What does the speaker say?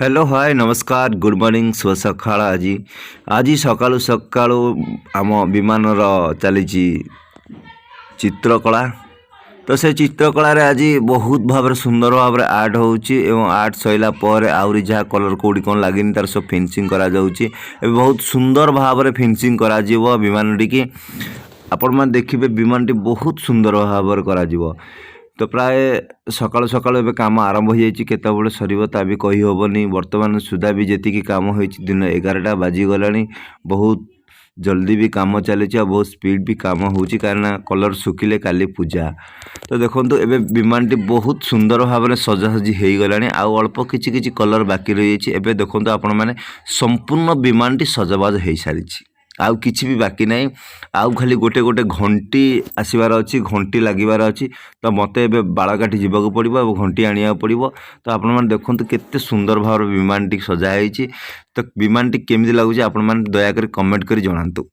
Hello hi नमस्कार good morning शुभ सकाळ आज सकाळू सकाळू आम विमान चली चित्रकला तो से चित्रकलार आज बहुत भाव सुंदर भाव आर्ट हो आर्ट सैला पर आहरी जहाँ कलर कौटी कौन लगे तार सब फिनिशिंग करा बहुत सुंदर भाव में फिनिशिंग करा विमान टी आपण मैंने देखिए विमान टी बहुत सुंदर भाव करा तो प्राय सकाल सकाल एवं कम आरंभ हो जाते सर ता भी कही हेनी बर्तमान सुधा भी जी कम हो दिन 11टा बाजिगला बहुत जल्दी भी काम चली बहुत स्पीड भी काम हो कारण कलर सुखिले काली पूजा तो देखो एबे विमान टी बहुत सुंदर भाव में सजासजी हो गला आउ अल्प किछि कलर बाकी रही है देखो आपण मैंने संपूर्ण विमान टी सजबाज हो सारी आउ किछि भी बाकी नहीं आउ खाली गोटे गोटे घंटी आसबार अच्छी घंटी लगिबार अच्छी तो मत ए बाड़काठी जावाक पड़ो घंटी आनिया पड़ो तो आपण मैंने देखो केते सुंदर भाव विमान टी सजाई तो विमान टी केमी लगुच आपण मैंने दयाकोरी कमेंट कर जनातु।